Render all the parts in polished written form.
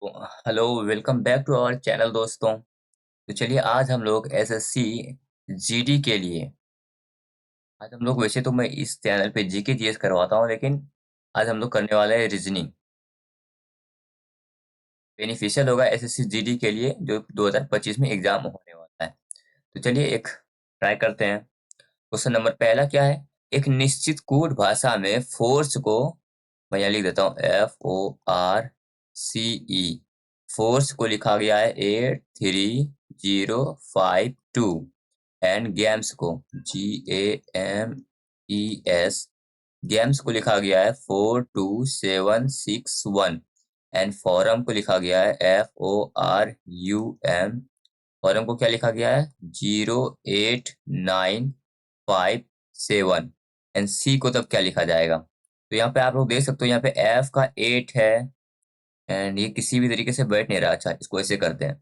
Hello, welcome back to our channel दोस्तों। तो चलिए आज हम लोग एसएससी जीडी के लिए आज हम लोग वैसे तो मैं इस चैनल पे जीके जीएस करवाता हूँ, लेकिन आज हम लोग करने वाले हैं रीजनिंग। बेनिफिशियल होगा एसएससी जीडी के लिए जो 2025 में एग्जाम होने वाला है। तो चलिए एक ट्राई करते हैं। क्वेश्चन नंबर पहला क्या है? एक निश्चित कोड भाषा में फोर्स को मैं यहाँ लिख देता हूँ FORCE। फोर्स को लिखा गया है 83052 एंड गेम्स को GAMES गेम्स को लिखा गया है 42761 एंड फॉरम को लिखा गया है FORUM। फॉरम को क्या लिखा गया है 08957 एंड सी को तब क्या लिखा जाएगा? तो यहाँ पे आप लोग देख सकते हो, यहाँ पे एफ का 8 है एंड ये किसी भी तरीके से बैठ नहीं रहा। अच्छा, इसको ऐसे करते हैं।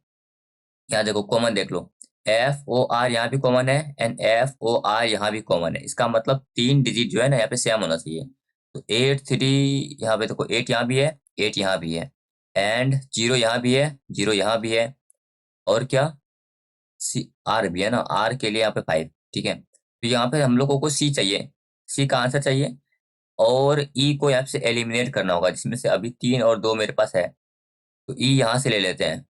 यहाँ देखो कॉमन देख लो, FOR यहाँ भी कॉमन है एंड FOR यहाँ भी कॉमन है। इसका मतलब 3 डिजिट जो है ना यहाँ पे सेम होना चाहिए। तो 83 यहाँ पे देखो, 8 यहाँ भी है, 8 यहाँ भी है एंड 0 यहाँ भी है, 0 यहाँ भी है। और क्या? सी आर भी है ना, आर के लिए यहाँ पे 5। ठीक है, तो यहाँ पे हम लोगों को सी चाहिए, सी का आंसर चाहिए और ई को यहाँ से एलिमिनेट करना होगा, जिसमें से अभी 3 और 2 मेरे पास है। तो ई यहाँ से ले लेते हैं।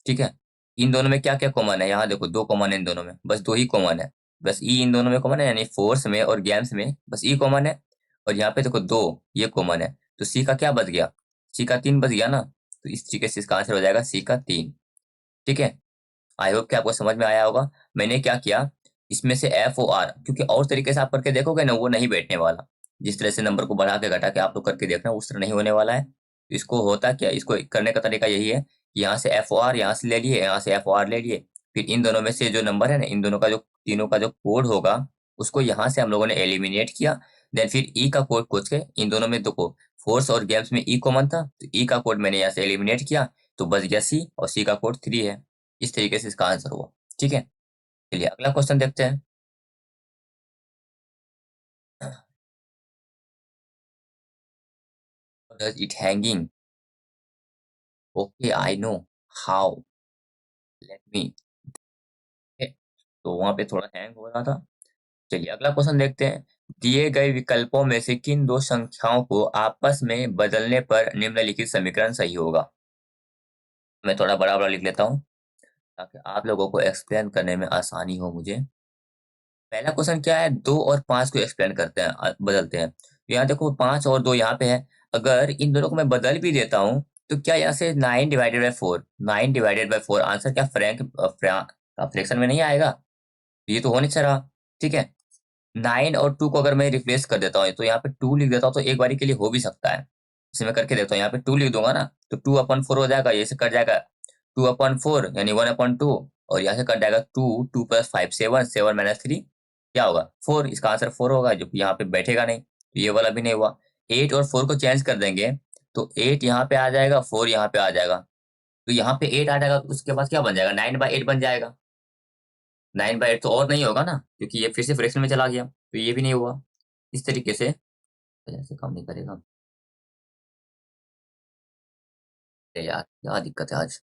ठीक है, इन दोनों में क्या क्या कॉमन है? यहाँ देखो 2 कॉमन है इन दोनों में, बस 2 ही कॉमन है। बस ई इन दोनों में कॉमन है, यानी फोर्स में और गेम्स में बस ई कॉमन है। और यहाँ पे देखो 2 ये कॉमन है। तो सी का क्या बच गया? सी का 3 बच गया ना। तो इस तरीके से इसका आंसर हो जाएगा सी का 3। ठीक है, आई होप कि आपको समझ में आया होगा। मैंने क्या किया, इसमें से FOR, क्योंकि और तरीके से आप करके देखोगे ना वो नहीं बैठने वाला। जिस तरह से नंबर को बढ़ा के घटा के आप लोग करके देख रहे हैं उस तरह नहीं होने वाला है। तो इसको होता क्या, इसको करने का तरीका यही है कि यहाँ से FOR यहाँ से ले लिए, यहाँ से FOR ले लिए, फिर इन दोनों में से जो नंबर है ना, इन दोनों का जो तीनों का जो कोड होगा उसको यहाँ से हम लोगों ने एलिमिनेट किया। देन फिर ई का कोड पूछ के, इन दोनों में देखो फोर्स और गेम्स में ई कॉमन था, तो ई का कोड मैंने यहाँ से एलिमिनेट किया, तो बच गया सी और सी का कोड 3 है। इस तरीके से इसका आंसर हुआ। ठीक है, चलिए अगला क्वेश्चन देखते हैं। Does it hanging? Okay, I know how, let me. तो वहां पे थोड़ा हैंग हो रहा था। चलिए अगला क्वेश्चन देखते हैं। दिए गए विकल्पों में से किन दो संख्याओं को आपस में बदलने पर निम्नलिखित समीकरण सही होगा? मैं थोड़ा बड़ा बड़ा लिख लेता हूँ ताकि आप लोगों को एक्सप्लेन करने में आसानी हो मुझे। पहला क्वेश्चन क्या है, 2 और 5 को एक्सप्लेन करते हैं, बदलते हैं। तो यहाँ देखो 5 और 2 यहाँ पे है। अगर इन दोनों को मैं बदल भी देता हूँ तो क्या यहाँ से 9/4, 9/4 आंसर क्या फ्रैक्शन में नहीं आएगा? ये तो हो नहीं रहा। ठीक है, 9 और 2 को अगर मैं रिप्लेस कर देता हूँ तो यहाँ पे 2 लिख देता हूँ तो एक बारी के लिए हो भी सकता है। इसे मैं करके देखता हूँ, यहाँ पे 2 लिख दूंगा ना तो 2/4 हो जाएगा, ये से कट जाएगा 2/4 यानी 1/2। और यहाँ से कट जाएगा 2 2 + 5 7, 7 - 3 क्या होगा 4। इसका आंसर 4 होगा, जो कि यहाँ पे बैठेगा नहीं, तो ये वाला भी नहीं हुआ। 8 और 4 को चेंज कर देंगे तो 8 यहाँ पे आ जाएगा, 4 यहाँ पे आ जाएगा। तो यहाँ पे 8 आ जाएगा तो उसके बाद क्या बन जाएगा, 9/8 बन जाएगा। 9/8 तो और नहीं होगा ना, क्योंकि ये फिर से फ्रैक्शन में चला गया, तो ये भी नहीं हुआ। इस तरीके से ऐसे काम नहीं करेगा। अरे यार क्या दिक्कत है आज।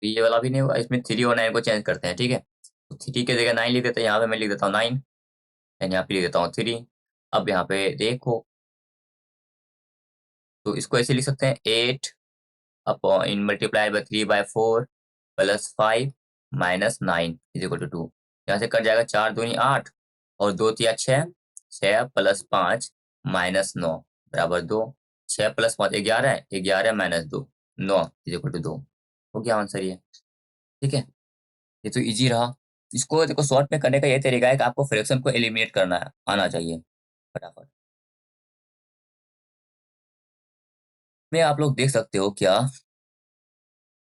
तो ये वाला भी नहीं हुआ, इसमें 3 और 9 को चेंज करते हैं। ठीक है, तो 3 की जगह 9 लिख देते हैं, यहाँ पे मैं लिख देता हूँ 9 एंड यहाँ पे लिख देता हूँ 3। अब यहाँ पे देखो, तो इसको ऐसे लिख सकते हैं 8 अपॉन इन मल्टीप्लाई बाय 3/4 +5 -9 = 2। यहाँ से कट जाएगा 4 दूनी 8 और 2 तिया 6, 6 + 5 -9 बराबर 2। 6 + 5 11, 11 - 2 9 = 2। हो गया आंसर ये। ठीक है, ये तो इजी रहा। इसको देखो शॉर्ट में करने का ये तरीका है कि आपको फ्रैक्शन को एलिमिनेट करना है, आना चाहिए फटाफट में। आप लोग देख सकते हो क्या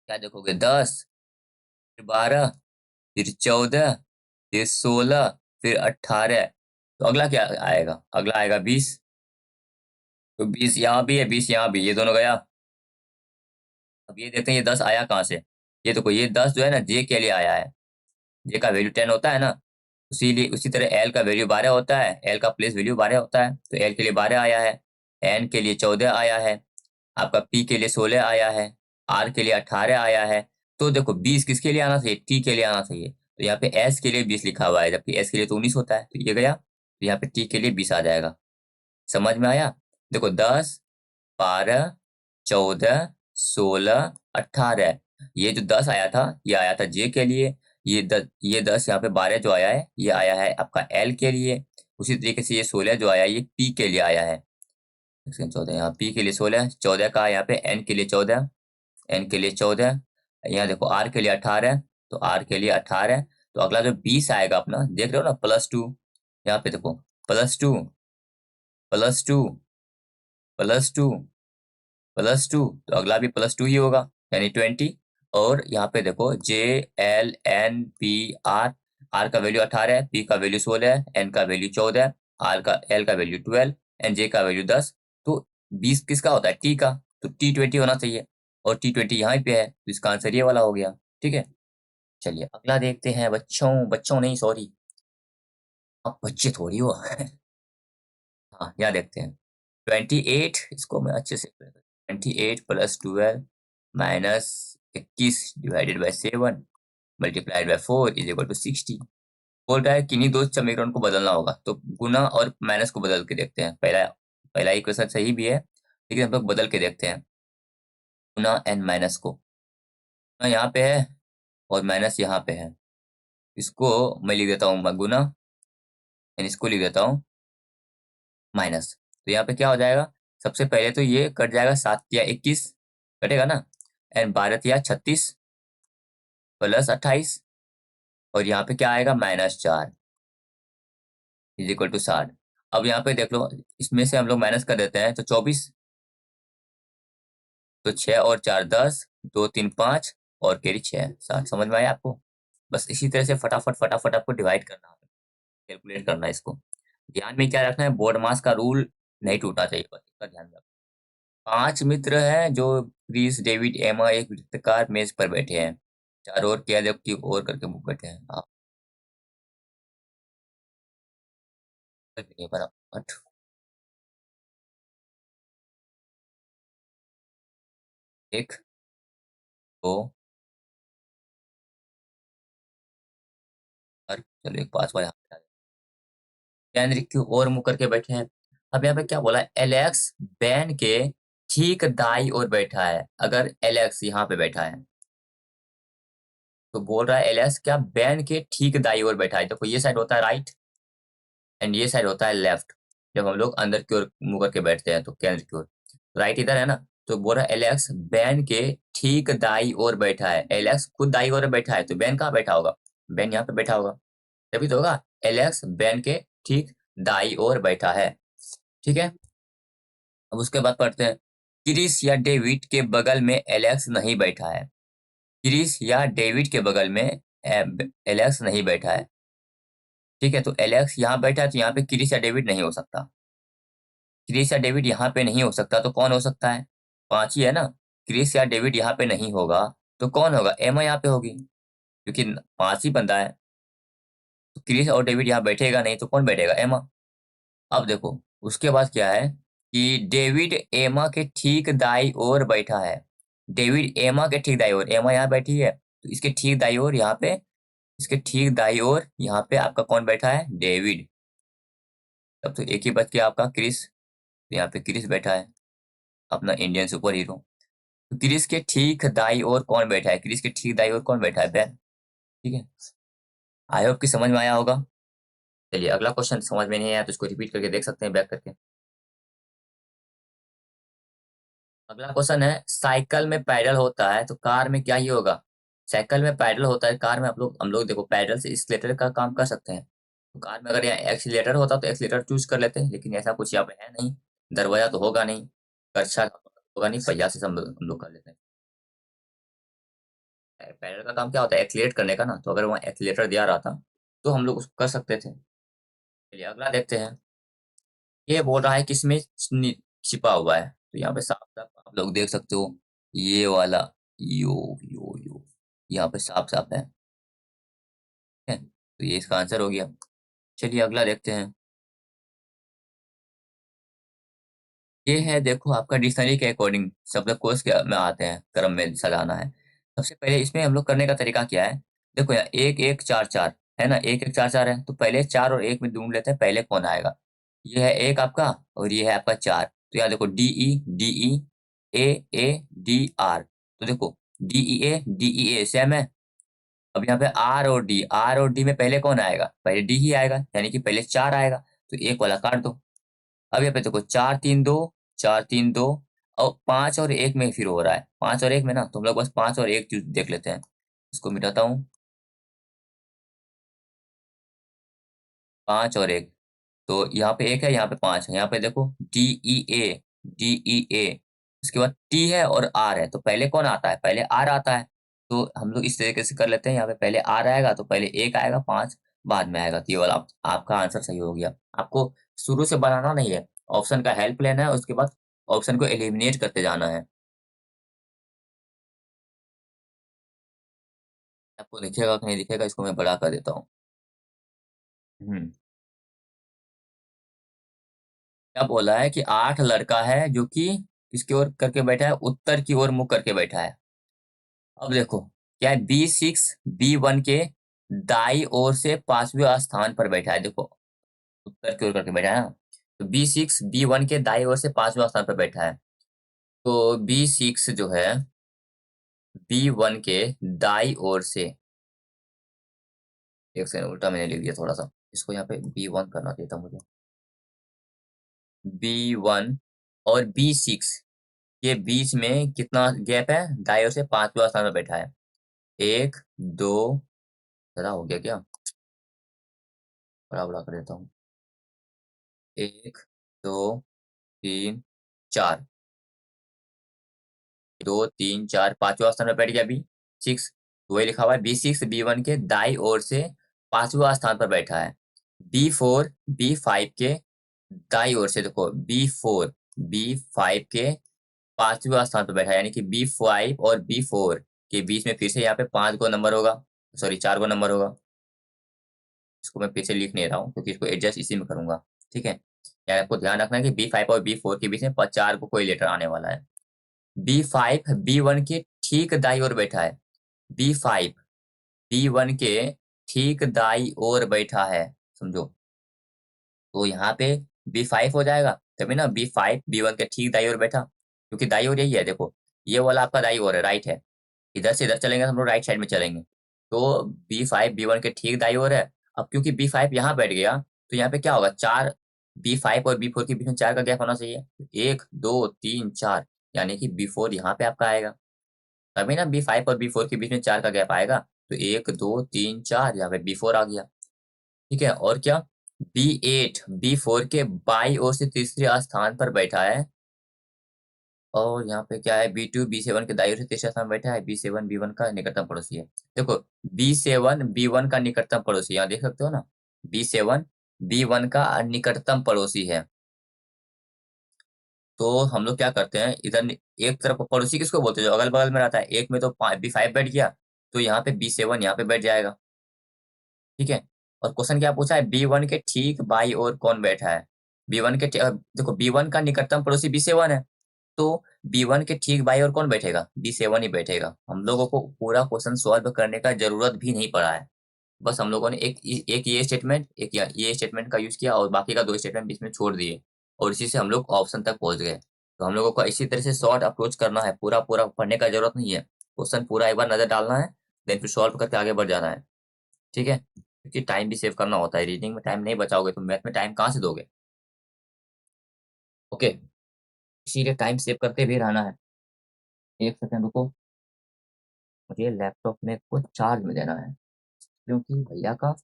क्या देखोगे, 10 फिर 12 फिर 14 फिर 16 फिर 18। तो अगला क्या आएगा? अगला आएगा 20। तो 20 यहाँ भी है, 20 यहाँ भी, ये दोनों गया। अब ये देखते हैं ये 10 आया कहाँ से। ये देखो ये 10 जो है ना जे के लिए आया है। जे का वैल्यू 10 होता है ना, उसीलिए उसी तरह एल का वैल्यू 12 होता है, एल का प्लेस वैल्यू 12 होता है, तो एल के लिए 12 आया है, एन के लिए 14 आया है, आपका पी के लिए 16 आया है, आर के लिए 18 आया है। तो देखो 20 किसके लिए आना चाहिए, टी के लिए आना चाहिए, तो यहाँ पे एस के लिए 20 लिखा हुआ है, जबकि एस के लिए तो 19 होता है, तो ये गया, तो यहाँ पे टी के लिए 20 आ जाएगा। समझ में आया। देखो 10, 12, 14, 16, 18, ये जो 10 आया था ये आया था जे के लिए, ये 10 यहाँ पे 12 जो आया है ये आया है आपका एल के लिए, उसी तरीके से ये 16 जो आया है ये पी के लिए आया है। 14 यहाँ पी के लिए 16, 14 का यहाँ पे एन के लिए 14, एन के लिए 14, यहाँ देखो आर के लिए 18, तो आर के लिए 18, तो अगला जो 20 आएगा अपना देख रहे हो ना +2, यहाँ पे देखो +2, +2, +2, +2, तो अगला भी +2 ही होगा, यानी 20। और यहाँ पे देखो J L N P R, R का वैल्यू 18 है, पी का वैल्यू 16 है, एन का वैल्यू 14, आर का एल का वैल्यू 12, एन जे का वैल्यू 10, तो 20 किसका होता है, टी का, तो टी 20 होना चाहिए, और टी 20 यहाँ पे है, तो इसका आंसर ये वाला हो गया। ठीक है, चलिए अगला देखते हैं बच्चों, बच्चों नहीं सॉरी, आप बच्चे थोड़ी हो। हाँ यहाँ देखते हैं 28, इसको मैं अच्छे से 28 + 12 - 21 divided by 7 multiplied by 4 is equal to 60। बोल रहा है किन्हीं दो समीकरण को बदलना होगा, तो गुना और माइनस को बदल के देखते हैं। पहला पहला इक्वेशन सही भी है, लेकिन हम लोग बदल के देखते हैं गुना एंड माइनस को। गुना यहाँ पे है और माइनस यहाँ पे है, इसको मैं लिख देता हूँ गुना, एंड इसको लिख देता हूँ माइनस। तो यहाँ पे क्या हो जाएगा, सबसे पहले तो ये कट जाएगा, 7 या 21 कटेगा ना, एंड 12 या 36 +28, और यहाँ पे क्या आएगा -4 इज इक्वल टू 60। अब यहाँ पे देख लो, इसमें से हम लोग माइनस कर देते हैं तो 24, तो 6 और 4 10, 2 3 5, और कैरी 6 60। समझ में आया आपको। बस इसी तरह से फटाफट फटाफट आपको डिवाइड करना है, कैलकुलेट करना है इसको। ध्यान में क्या रखना है, बोर्ड मास का रूल नहीं टूटना चाहिए, बस इसका ध्यान रखना। 5 मित्र हैं जो क्रिस, डेविड, एमा एक वृत्ताकार मेज पर बैठे हैं, चारों ओर क्या की ओर करके मुंह बैठे हैं। आप नहीं बना हट। एक, दो, और चलो एक पास वाले हाथ केंद्र की ओर मुंह करके बैठे हैं। अब यहाँ पे क्या बोला है, एलेक्स बैन के ठीक दाई ओर बैठा है। अगर एलेक्स यहाँ पे बैठा है तो बोल रहा है एलेक्स क्या बैन के ठीक दाई ओर बैठा है। देखो ये साइड होता है राइट, एंड ये साइड होता है लेफ्ट। जब हम लोग अंदर की ओर मुंह करके बैठते हैं तो केंद्र की ओर, राइट इधर है ना, तो बोल रहा है एलेक्स बैन के ठीक दाई ओर बैठा है। एलेक्स खुद दाई ओर बैठा है, तो बैन कहाँ बैठा होगा, बैन यहाँ पे बैठा होगा, तभी तो होगा एलेक्स बैन के ठीक दाई ओर बैठा है। ठीक है, अब उसके बाद पढ़ते हैं, क्रिस या डेविड के बगल में एलेक्स नहीं बैठा है। क्रिस या डेविड के बगल में एलेक्स नहीं बैठा है। ठीक है, तो एलेक्स यहाँ बैठा है, तो यहाँ पे क्रिस या डेविड नहीं हो सकता। क्रिस या डेविड यहाँ पे नहीं हो सकता, तो कौन हो सकता है, 5 ही है ना। क्रिस या डेविड यहाँ पे नहीं होगा, तो कौन होगा, एमा यहाँ पे होगी, क्योंकि 5 ही बंदा है। तो क्रिस और डेविड यहाँ बैठेगा नहीं, तो कौन बैठेगा, एमा। अब देखो उसके बाद क्या है कि डेविड एमा के ठीक दाई ओर बैठा है। डेविड एमा के ठीक दाई ओर, एमा यहाँ बैठी है, तो इसके ठीक दाई ओर यहाँ पे, इसके ठीक दाई ओर यहाँ पे आपका कौन बैठा है, डेविड। तब तो एक ही बच गया आपका क्रिस, तो यहाँ पे क्रिस बैठा है, अपना इंडियन सुपर हीरो। तो क्रिस के ठीक दाई ओर कौन बैठा है, क्रिस के ठीक दाई ओर कौन बैठा है, बैन। ठीक है, आई होप कि समझ में आया होगा। चलिए अगला क्वेश्चन समझ में नहीं आया तो इसको रिपीट करके देख सकते हैं, बैक करके। अगला क्वेश्चन है, साइकिल में पैडल होता है तो कार में क्या ही होगा। साइकिल में पैडल होता है, कार में हम लोग देखो पैडल से एक्सीलेटर का काम कर सकते हैं। तो कार में अगर यहाँ एक्सीलेटर होता तो एक्सीलेटर चूज कर लेते हैं, लेकिन ऐसा कुछ यहाँ पे है नहीं। दरवाजा तो होगा नहीं, कर्चा होगा नहीं, पहिया से हम लोग कर लेते हैं। पैडल का काम क्या होता है, एक्सीलेट करने का ना, तो अगर वहाँ एक्सीलेटर दिया रहा था तो हम लोग उसको कर सकते थे। चलिए अगला देखते हैं, ये बोल रहा है कि इसमें छिपा हुआ है। तो यहाँ पे साफ-साफ आप लोग देख सकते हो, ये वाला यो यो यो यहाँ पे साफ-साफ है। ठीक है? तो ये इसका आंसर हो गया। चलिए अगला देखते हैं। ये है देखो आपका डिक्शनरी के अकॉर्डिंग शब्दकोश के में आते हैं, क्रम में सजाना है। सबसे पहले इसमें हम लोग करने का तरीका क्या है? देखो यहाँ 1, 1, 4, 4 है ना? 1, 1, 4, 4 है, तो पहले 4 और 1 में ढूँढ लेते हैं, पहले कौन आएगा? ये है 1 आपका और ये है आपका 4। तो यहाँ देखो D E, D E, A, A, D, R. तो देखो डीईए, डीईए सेम है। अब यहाँ पे आर और डी में पहले कौन आएगा? पहले डी ही आएगा, यानी कि पहले 4 आएगा, तो 1 वाला काट दो। अब यहाँ पे देखो 4, 3, 2, 4, 3, 2 और 5 और 1 में फिर हो रहा है। 5 और 1 में ना, तो हम लोग बस 5 और 1 चीज़ देख लेते हैं। इसको मिटाता हूँ, 5 और 1। तो यहाँ पे 1 है, यहाँ पे 5 है। यहाँ पे देखो डीईए, डीईए, उसके बाद टी है और आर है। तो पहले कौन आता है? पहले आर आता है। तो हम लोग इस तरीके से कर लेते हैं, यहाँ पे पहले आर आएगा, तो पहले 1 आएगा, 5 बाद में आएगा। तो ये वाला आपका आंसर सही हो गया। आपको शुरू से बनाना नहीं है, ऑप्शन का हेल्प लेना है, उसके बाद ऑप्शन को एलिमिनेट करते जाना है। आपको दिखेगा कि नहीं दिखेगा, इसको मैं बड़ा कर देता हूँ। हुँ। क्या बोला है कि 8 लड़का है जो कि किसकी ओर करके बैठा है? उत्तर की ओर मुँह करके बैठा है। अब देखो, क्या है B6 B1 के दाईं ओर से 5वें स्थान पर बैठा है। देखो, उत्तर की ओर करके बैठा है ना? तो B6 B1 के दाईं ओर से 5वें स्थान पर बैठा है। तो B6 जो है B1 के दाईं ओर से, एक सेकंड उल्टा मैंने लिख दिया थोड़ा-सा। इसको यहाँ पे B1 करना चाहिए था मुझे। B1 और B6 के बीच में कितना गैप है? दाईं ओर से 5वां स्थान पे बैठा है। 1, 2 ज़्यादा हो गया क्या? बड़ा-बड़ा कर देता हूँ। 1, 2, 3, 4। 2, 3, 4 5वां स्थान पे बैठ गया B6। वही लिखा हुआ है B6 B1 के दाईं ओर से 5वां स्थान पर बैठा है। B4 B5 के दाईं ओर से देखो B4 B5 के 5वें स्थान पे बैठा है, यानी कि B5 और B4 के बीच में फिर से यहाँ पे 5 गो नंबर होगा, सॉरी 4 गो नंबर होगा। इसको मैं फिर से लिख नहीं रहा हूँ क्योंकि इसको एडजस्ट इसी में करूँगा, ठीक है? यानी आपको ध्यान रखना है कि B5 और B4 के बीच में प 4 को कोई लेटर आने वाला है। B5 B1 के ठीक दाईं ओर बैठा है। B5 B1 के ठीक दाईं ओर बैठा है, समझो। तो यहाँ पे B5 हो जाएगा, तभी ना B5 B1 के ठीक दाईं ओर बैठा, क्योंकि दाईं ओर यही है देखो, ये वाला आपका दाईं ओर है, राइट है। इधर से इधर चलेंगे तो हम लोग राइट साइड में चलेंगे। तो B5 B1 के ठीक दाईं ओर है। अब क्योंकि B5 यहाँ बैठ गया, तो यहाँ पे क्या होगा 4 B5 और B4 के बीच में 4 का गैप होना चाहिए। 1, 2, 3, 4 यानी कि B4 यहाँ पे आपका आएगा। तभी ना B5 और B4 के बीच में 4 का गैप आएगा। तो 1, 2, 3, 4 यहाँ पे B4 आ गया। ठीक है? और क्या? B8 B4 के बाईं ओर से तीसरे स्थान पर बैठा है। और यहाँ पे क्या है B2 B7 के दाईं ओर से तीसरे स्थान पर बैठा है। B7 B1 का निकटतम पड़ोसी है। देखो B7 B1 का निकटतम पड़ोसी, यहाँ देख सकते हो ना? B7 B1 का निकटतम पड़ोसी है। तो हम लोग क्या करते हैं, इधर एक तरफ पड़ोसी किसको बोलते हैं? जो अगल-बगल में रहता है। एक में तो B5 बैठ गया, तो यहाँ पे B7 यहाँ पे बैठ जाएगा। ठीक है? और क्वेश्चन क्या पूछा है? B1 के ठीक बाईं ओर कौन बैठा है? B1 के देखो B1 का निकटतम पड़ोसी B7 है, तो B1 के ठीक बाईं ओर कौन बैठेगा? B7 ही बैठेगा। हम लोगों को पूरा क्वेश्चन सॉल्व करने का ज़रूरत भी नहीं पड़ा है। बस हम लोगों ने एक ये स्टेटमेंट, एक ये स्टेटमेंट का यूज़ किया और बाकी का 2 स्टेटमेंट बीच में छोड़ दिए और इसी से हम लोग ऑप्शन तक पहुँच गए। तो हम लोगों को इसी तरह से शॉर्ट अप्रोच करना है, पूरा-पूरा पढ़ने का ज़रूरत नहीं है। क्वेश्चन पूरा एक बार नज़र डालना है, देन फिर सॉल्व करके आगे बढ़ जाना है। ठीक है? क्योंकि टाइम भी सेव करना होता है। रीडिंग में टाइम नहीं बचाओगे तो मैथ में टाइम कहाँ से दोगे? ओके, इसीलिए टाइम सेव करते भी रहना है। 1 सेकंड रुको, मुझे लैपटॉप में को चार्ज में देना है, क्योंकि भैया का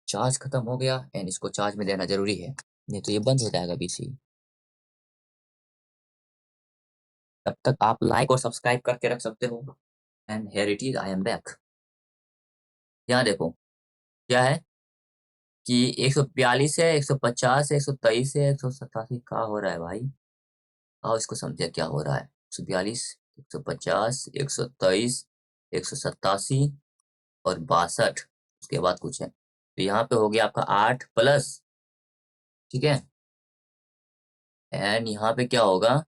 चार्ज खत्म हो गया एंड इसको चार्ज में देना ज़रूरी है, नहीं तो ये बंद हो जाएगा पीसी। तब तक आप लाइक और सब्सक्राइब करके रख सकते हो and here it is I am back. यहाँ देखो, क्या है कि 142 है, 150 है, 123 है, 187 क्या हो रहा है भाई? आओ इसको समझे क्या हो रहा है। 142, 150, 123, 187 और 62। उसके बाद कुछ है तो यहाँ पे हो गया आपका 8 प्लस, ठीक है। एंड यहाँ पे क्या होगा,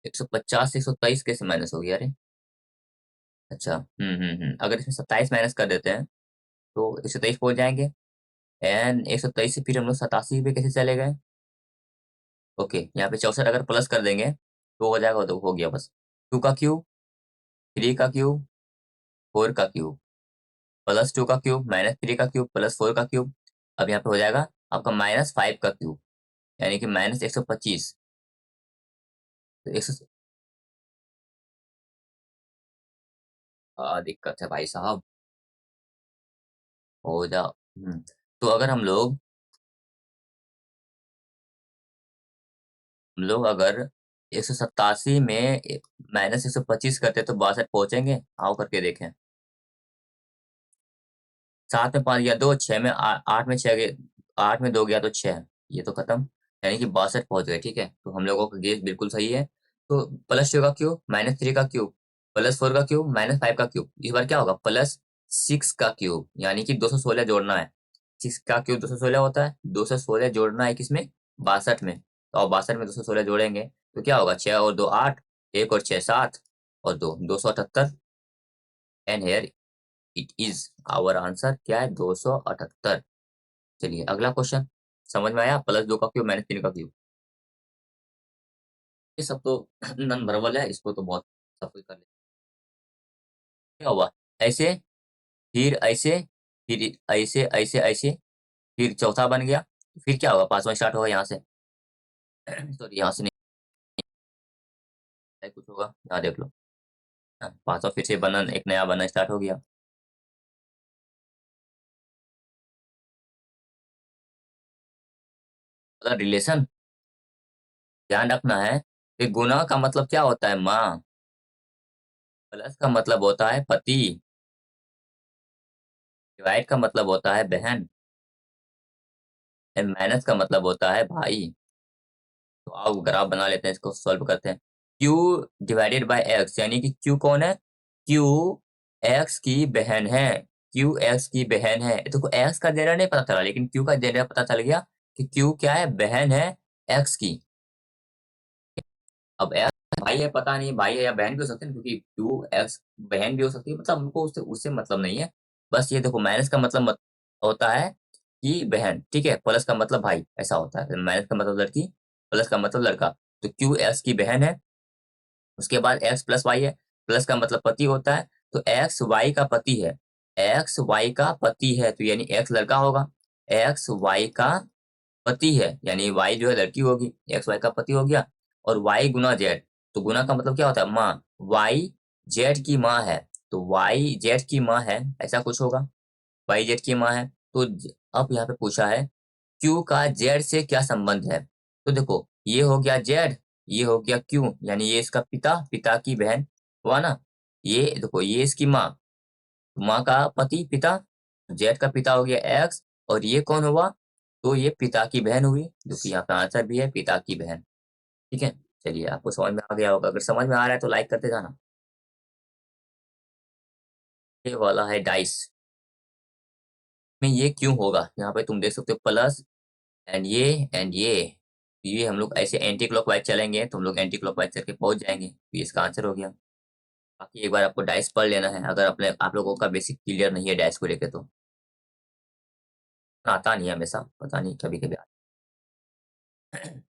150 से 123 कैसे माइनस हो गया, अरे अच्छा, अगर इसमें 27 माइनस कर देते हैं तो 123 पहुंच जाएंगे। एंड 123 से फिर हम लोग 87 पे कैसे चले गए। ओके, यहाँ पे 64 अगर प्लस कर देंगे तो हो जाएगा, तो हो गया बस। 2 का क्यूब, 3 का क्यूब, 4 का क्यूब, प्लस 2 का क्यूब, माइनस 3 का क्यूब, प्लस 4 का क्यूब। अब यहाँ पे हो जाएगा आपका माइनस 5 का क्यूब, यानी कि माइनस 125। तो 100 दिक्कत है भाई साहब, हो जा। तो अगर हम लोग अगर 187 में माइनस 125 करते तो 62 पहुंचेंगे। आओ करके देखें। 7 में 5 गया 2, 6 में 8 में 6 गए, 8 में 2 गया तो 6, ये तो खत्म, यानी कि 62 पहुंच गए। ठीक है, तो हम लोगों का गेस बिल्कुल सही है। तो प्लस 2 का क्यूब, माइनस 3 का क्यूब, प्लस 4 का क्यूब, माइनस 5 का क्यूब, इस बार क्या होगा, प्लस 6 का क्यूब, यानी कि 216 जोड़ना है। 6 का क्यूब 216 होता है, 216 जोड़ना है किसमें, 62 में। तो अब 62 में 216 जोड़ेंगे तो क्या होगा, 6 और 2 8, 1 और 6 7 और 2 278। And here it is, our answer क्या है, 278। चलिए अगला क्वेश्चन, समझ में आया, प्लस 2 का क्यूब माइनस 3 का क्यूब। ये सब तो नन बराबर है, इसको तो बहुत सब कुछ कर लेते। क्या हुआ, ऐसे, फिर ऐसे, फिर ऐसे ऐसे ऐसे, फिर चौथा बन गया, फिर क्या होगा, पांचवा स्टार्ट होगा यहाँ से। सॉरी, यहाँ से नहीं, कुछ होगा, यहाँ देख लो। पांचवा फिर से बनन, एक नया बनना स्टार्ट हो गया। अगर रिलेशन ध्यान रखना है कि गुना का मतलब क्या होता है, माँ, प्लस का मतलब होता है पति, डिवाइड का मतलब होता है बहन, एंड माइनस का मतलब होता है भाई। तो आओ ग्राफ बना लेते हैं, इसको सॉल्व करते हैं। Q डिवाइडेड बाय एक्स, यानी कि Q कौन है, Q x की बहन है, Q x की बहन है। देखो x का जेंडर नहीं पता चला, लेकिन Q का जेंडर पता चल गया कि Q क्या है, बहन है x की। अब x भाई है, पता नहीं भाई है या बहन भी हो सकते हैं, क्योंकि Q x बहन भी हो सकती है, मतलब हमको उससे उससे मतलब नहीं है। बस ये देखो, माइनस का मतलब होता है कि बहन, ठीक है, प्लस का मतलब भाई, ऐसा होता है। माइनस का मतलब लड़की, प्लस का मतलब लड़का। तो Q x की बहन है, उसके बाद एक्स प्लस वाई है, प्लस का मतलब पति होता है, तो एक्स वाई का पति है, एक्स वाई का पति है, तो यानी एक्स लड़का होगा, एक्स वाई का पति है, यानी वाई जो है लड़की होगी, एक्स वाई का पति हो गया। और वाई गुना जेड, तो गुना का मतलब क्या होता है, माँ, वाई जेड की माँ है, तो वाई जेड की माँ है, ऐसा कुछ होगा, वाई जेड की माँ है। तो अब यहाँ पे पूछा है क्यू का जेड से क्या संबंध है। तो देखो, ये हो गया जेड, ये हो गया क्यू, यानी ये इसका पिता, पिता की बहन हुआ ना। ये देखो, ये इसकी माँ, माँ का पति पिता, जेड का पिता हो गया एक्स, और ये कौन हुआ, तो ये पिता की बहन हुई, जो कि यहाँ पे आंसर भी है, पिता की बहन। ठीक है, चलिए आपको समझ में आ गया होगा, अगर समझ में आ रहा है तो लाइक करते जाना। ये वाला है डाइस में, ये क्यों होगा, यहाँ पे तुम देख सकते हो प्लस, एंड ये हम लोग ऐसे एंटी क्लॉकवाइज चलेंगे तो हम लोग एंटी क्लॉकवाइज करके पहुंच जाएंगे, तो ये इसका आंसर हो गया। बाकी एक बार आपको डाइस पढ़ लेना है, अगर अपने आप लोगों का बेसिक क्लियर नहीं है डाइस को लेके, तो आता नहीं है हमेशा, पता नहीं कभी कभी आता है।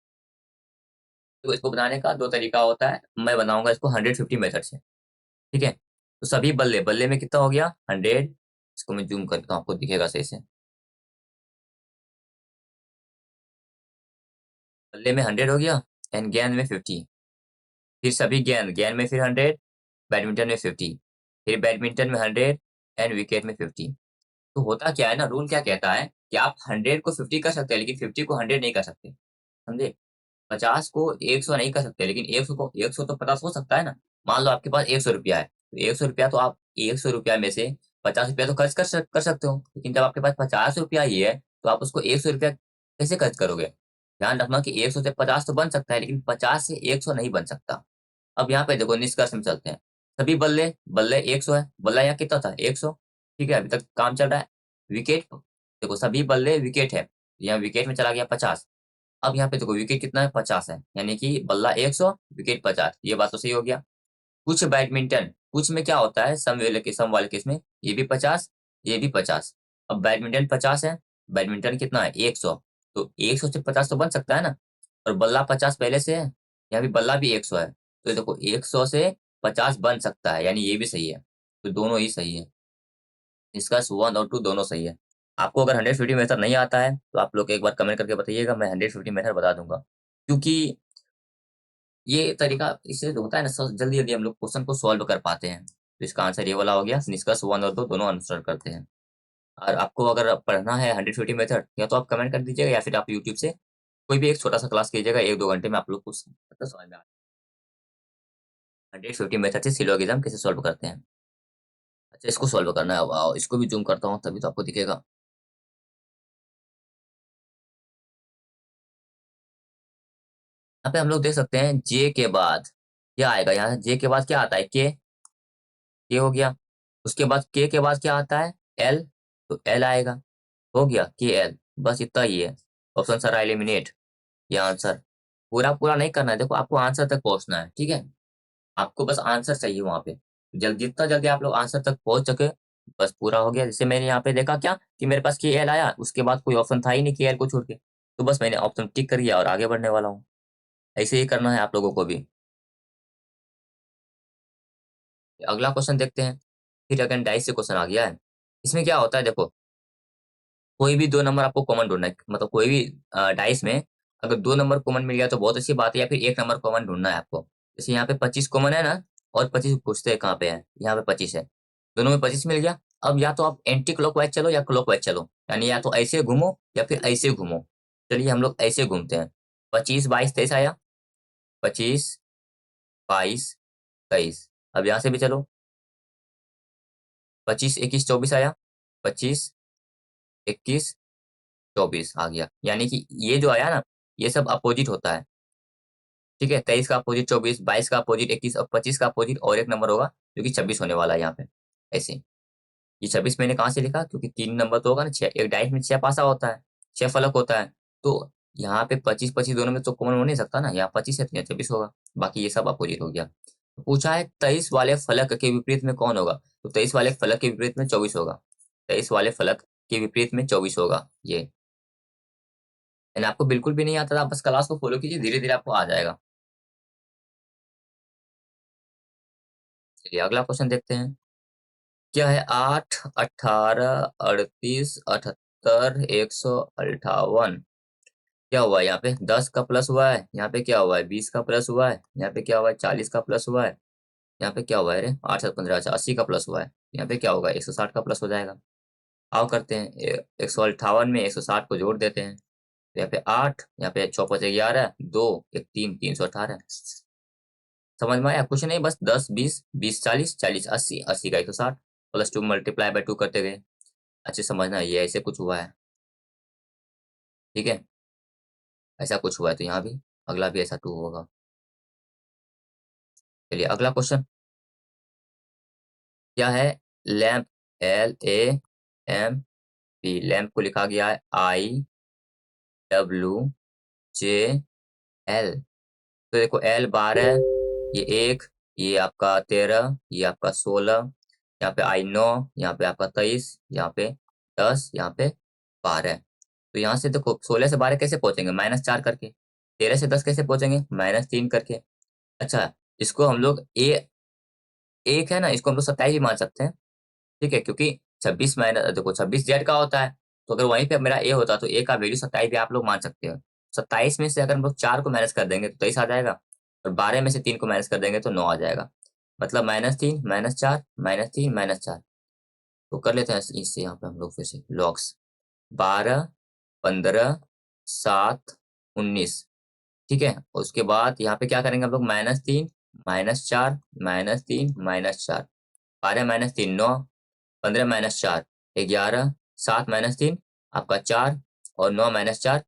तो इसको बनाने का दो तरीका होता है, मैं बनाऊंगा इसको 150 मेथड से। ठीक है, तो सभी बल्ले, बल्ले में कितना हो गया 100, इसको मैं जूम करता हूँ, आपको दिखेगा सही से। बल्ले में 100 हो गया, एंड गेंद में 50, फिर सभी गेंद, गेंद में फिर 100, बैडमिंटन में 50, फिर बैडमिंटन में 100, एंड विकेट में 50। तो होता क्या है ना, रूल क्या कहता है कि आप 100 को 50 कर सकते हैं, लेकिन 50 को 100 नहीं कर सकते, समझे। 50 को 100 नहीं कर सकते, लेकिन 100 को 100 तो 50 हो सकता है ना। मान लो आपके पास 100 रुपया है, तो 100 रुपया तो आप 100 रुपया में से 50 रुपया तो खर्च कर सकते हो, लेकिन जब आपके पास 50 रुपया ही है तो आप उसको 100 रुपया कैसे खर्च करोगे। ध्यान रखना कि 100 से 50 तो बन सकता है, लेकिन 50 से 100 नहीं बन सकता। अब यहाँ पे देखो निष्कर्ष में चलते हैं। सभी बल्ले बल्ले 100 है। बल्ला यहाँ कितना था? 100। ठीक है, अभी तक काम चल रहा है। विकेट देखो, सभी बल्ले विकेट है। यहाँ विकेट में चला गया 50। अब यहाँ पे देखो विकेट कितना है? 50 है। यानी कि बल्ला 100 विकेट 50। ये बात तो सही हो गया। कुछ बैडमिंटन, कुछ में क्या होता है, सम वाले केस में ये भी 50, ये भी 50। अब बैडमिंटन 50 है, बैडमिंटन कितना है? 100। तो 100 से 50 तो बन सकता है ना। और बल्ला 50 पहले से है, यहाँ भी बल्ला भी 100 है। तो देखो 100 से 50 बन सकता है, यानी ये भी सही है। तो दोनों ही सही है। इसका 1 और 2 दोनों सही है। आपको अगर 150 मेथड नहीं आता है तो आप लोग एक बार कमेंट करके बताइएगा, मैं 150 मेथड बता दूंगा। क्योंकि ये तरीका इससे जो होता है ना, जल्दी जल्दी हम लोग क्वेश्चन को सॉल्व कर पाते हैं। तो इसका आंसर ये वाला हो गया। निष्कर्ष 1 और 2 दोनों अनुसरण करते हैं। और आपको अगर पढ़ना है 150 मेथड, या तो आप कमेंट कर दीजिएगा, या फिर आप यूट्यूब से कोई भी एक छोटा सा क्लास कीजिएगा, 1-2 घंटे में आप लोग को मतलब समझ में आ 150 मेथड से सिलोगिज्म कैसे सॉल्व करते हैं। अच्छा, इसको सॉल्व करना है। वाओ, इसको भी जूम करता हूँ तभी तो आपको दिखेगा। यहाँ पे हम लोग देख सकते हैं जे के बाद क्या आएगा। यहाँ जे के बाद क्या आता है? के। ये हो गया। उसके बाद के बाद क्या आता है? एल। तो एल आएगा। हो गया के एल। बस इतना ही है। ऑप्शन सारा एलिमिनेट। ये आंसर पूरा पूरा नहीं करना है। देखो आपको आंसर तक पहुंचना है, ठीक है। आपको बस आंसर चाहिए वहां पे। जितना जल्दी आप लोग आंसर तक पहुंच सके, बस पूरा हो गया। जैसे मैंने यहाँ पे देखा क्या कि मेरे पास के एल आया, उसके बाद कोई ऑप्शन था ही नहीं के एल को छोड़ के, तो बस मैंने ऑप्शन टिक कर दिया और आगे बढ़ने वाला हूँ। ऐसे ही करना है आप लोगों को भी। अगला क्वेश्चन देखते हैं। फिर अगेन डाइस से क्वेश्चन आ गया है। इसमें क्या होता है देखो, कोई भी दो नंबर आपको कॉमन ढूंढना है। मतलब कोई भी डाइस में अगर दो नंबर कॉमन मिल गया तो बहुत अच्छी बात है, या फिर एक नंबर कॉमन ढूंढना है आपको। जैसे यहाँ पे 25 कॉमन है ना, और 25 पूछते हैं कहाँ पे है। यहाँ पे 25 है, दोनों में 25 मिल गया। अब या तो आप एंटी क्लॉकवाइज चलो या क्लॉकवाइज चलो, यानी या तो ऐसे घूमो या फिर ऐसे घूमो। चलिए हम लोग ऐसे घूमते हैं। 25, 22, 23 आया। 25, 22, 23। अब यहाँ से भी चलो। 25, 21, 24 आया। 25, 21, 24 आ गया। यानी कि ये जो आया ना, ये सब अपोजिट होता है। ठीक है, 23 का अपोजिट 24, 22 का अपोजिट 21 और 25 का अपोजिट और एक नंबर होगा जो कि 26 होने वाला है यहाँ पे। ऐसे ये 26 मैंने कहाँ से लिखा? क्योंकि 3 नंबर तो होगा ना, छह एक डाइस में 6 पासा होता है, 6 फलक होता है। तो यहाँ पे 25-25 दोनों में तो कॉमन हो नहीं सकता ना। यहाँ 25 है तो यहाँ 26 होगा। बाकी ये सब अपोजिट हो गया। तो पूछा है 23 वाले फलक के विपरीत में कौन होगा? तो 23 वाले फलक के विपरीत में 24 होगा। 23 वाले फलक के विपरीत में 24 होगा ये। यानी आपको बिल्कुल भी नहीं आता था, आप बस क्लास को फॉलो कीजिए, धीरे धीरे आपको आ जाएगा। चलिए अगला क्वेश्चन देखते हैं। क्या है? 8, 18, 38, 78, 158। क्या हुआ यहाँ पे? 10 का प्लस हुआ है। यहाँ पे क्या हुआ है? 20 का प्लस हुआ है। यहाँ पे क्या हुआ है? 40 का प्लस हुआ है। यहाँ पे क्या हुआ है? अरे 8, 7, 15, अच्छा 80 का प्लस हुआ है। यहाँ पे क्या होगा? 160 का प्लस हो जाएगा। आओ करते हैं। 158 में 160 को जोड़ देते हैं। तो यहाँ पे 8, यहाँ पे 6, 5, 11, 2, 1, 3, 318। समझ में आया? कुछ नहीं, बस 10, 20, 20, 40, 40, 80, 80 का 160 प्लस 2 मल्टीप्लाई बाय 2 करते गए। अच्छे समझना, ये ऐसे कुछ हुआ है। ठीक है, ऐसा कुछ हुआ है तो यहाँ भी अगला भी ऐसा 2 होगा। चलिए अगला क्वेश्चन। क्या है? Lamp, LAMP। लैम्प को लिखा गया है IWJL। तो देखो L 12, ये 1, ये आपका 13, ये आपका 16, यहाँ पे I 9, यहाँ पे आपका 23, यहाँ पे 10, यहाँ पे 12। तो यहाँ से देखो 16 से 12 कैसे पहुंचेंगे? -4 करके। 13 से 10 कैसे पहुंचेंगे? -3 करके। अच्छा, इसको हम लोग ए, एक है ना, इसको हम लोग 27 भी मान सकते हैं। ठीक है, क्योंकि 26 माइनस देखो 26 जेड का होता है। तो अगर वहीं पे मेरा ए होता तो ए का वैल्यू 27 भी आप लोग मान सकते हो। 27 में से अगर हम लोग 4 को माइनस कर देंगे तो 23 आ जाएगा। और 12 में से 3 को माइनस कर देंगे तो 9 आ जाएगा। मतलब -3, -4, -3, -4। तो कर लेते हैं इससे यहाँ पे हम लोग फिर से लॉग्स। 12, 15, 7, 19। ठीक है, उसके बाद यहाँ पे क्या करेंगे हम लोग? -3, -4, -3, -4। 12 -3 9, 15 -4 11, 7 -3 आपका 4, और 9 -4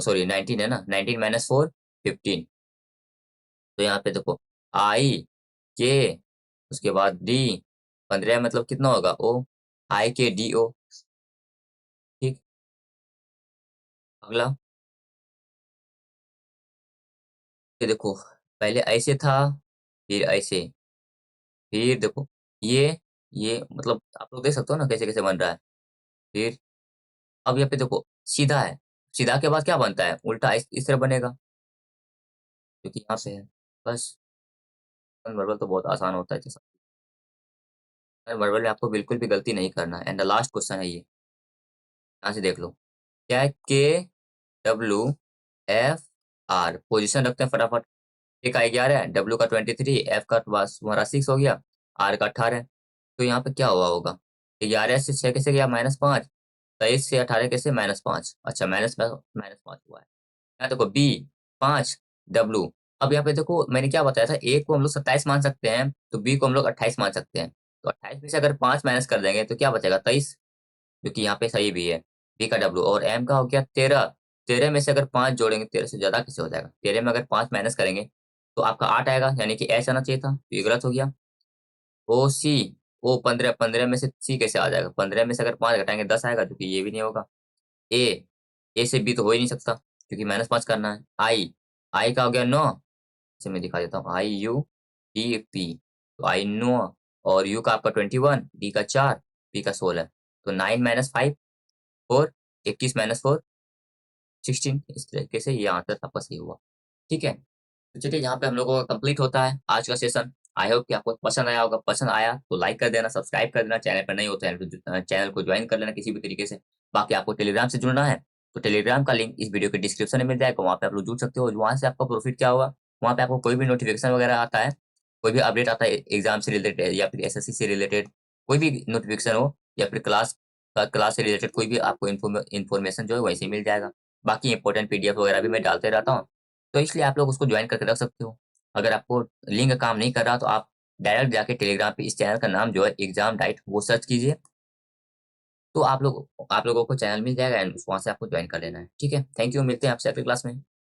सॉरी 19 है ना, 19 माइनस 4 15। तो यहाँ पे देखो आई के, उसके बाद डी, 15 मतलब कितना होगा ओ, आई के डी ओ। ठीक, अगला ये देखो, पहले ऐसे था, फिर ऐसे, फिर देखो ये मतलब आप लोग देख सकते हो ना कैसे कैसे बन रहा है। फिर अब यहाँ पे देखो सीधा है, सीधा के बाद क्या बनता है, उल्टा इस तरह बनेगा, क्योंकि यहाँ से है। बस वर्बल तो बहुत आसान होता है जैसा, वर्बल में आपको बिल्कुल भी गलती नहीं करना है। एंड द लास्ट क्वेश्चन है ये, यहाँ से देख लो, क्या है, के डब्ल्यू एफ आर, पोजीशन रखते हैं फटाफट। के का 11 है, डब्ल्यू का 23, एफ का बस तुम्हारा 6 हो गया, आर का 18। तो यहाँ पे क्या हुआ होगा, 11 से 6 कैसे गया, -5, 23 से 18 कैसे, -5, अच्छा -5 हुआ है। यहाँ देखो बी 5, डब्ल्यू, अब यहाँ पे देखो मैंने क्या बताया था, ए को हम लोग 27 मान सकते हैं, तो बी को हम लोग 28 मान सकते हैं। तो 28 में से अगर 5 माइनस कर देंगे तो क्या बचेगा, 23, जो कि यहाँ पे सही भी है। बी का डब्ल्यू और एम का हो गया 13, 13 में से अगर 5 जोड़ेंगे, 13 से ज्यादा कैसे हो जाएगा, 13 में अगर 5 माइनस करेंगे तो आपका 8 आएगा, यानी कि एच आना चाहिए था, तो ये गलत हो गया। ओ सी, ओ 15, 15 में से सी कैसे आ जाएगा, 15 में से अगर 5 घटाएंगे 10 आएगा, जो कि ये भी नहीं होगा। ए, ए से बी तो हो ही नहीं सकता, क्योंकि -5 करना है। आई, आई का हो गया 9, इसे मैं दिखा देता हूँ, आई यू डी पी, तो आई 9, और यू का आपका 21, डी का 4, पी का 16, तो 9 माइनस 5 4, 21 माइनस 4 16, इस तरीके से ये आंसर आपका सही हुआ। ठीक है, तो चलिए यहाँ पे हम लोगों का कंप्लीट होता है आज का सेशन। आई होप कि आपको पसंद आया होगा, पसंद आया तो लाइक कर देना, सब्सक्राइब कर देना, चैनल पर नहीं हो चैनल को ज्वाइन कर लेना किसी भी तरीके से। बाकी आपको टेलीग्राम से जुड़ना है तो टेलीग्राम का लिंक इस वीडियो के डिस्क्रिप्शन में मिल जाएगा, वहाँ पे आप लोग जुड़ सकते हो। वहाँ से आपका प्रॉफिट क्या होगा, वहाँ पे आपको कोई भी नोटिफिकेशन वगैरह आता है, कोई भी अपडेट आता है एग्जाम से रिलेटेड या फिर एसएससी से रिलेटेड, कोई भी नोटिफिकेशन हो, या फिर क्लास से रिलेटेड कोई भी आपको इन्फॉर्मेशन जो है वैसे ही मिल जाएगा। बाकी इंपॉर्टेंट पीडीएफ वगैरह भी मैं डालते रहता हूँ, तो इसलिए आप लोग उसको ज्वाइन करके रख सकते हो। अगर आपको लिंक काम नहीं कर रहा तो आप डायरेक्ट जाके टेलीग्राम पे इस चैनल का नाम जो है एग्जाम डाइट वो सर्च कीजिए, तो आप लोगों को चैनल मिल जाएगा एंड वहाँ से आपको ज्वाइन कर लेना है। ठीक है, थैंक यू, मिलते हैं आपसे अगली क्लास में।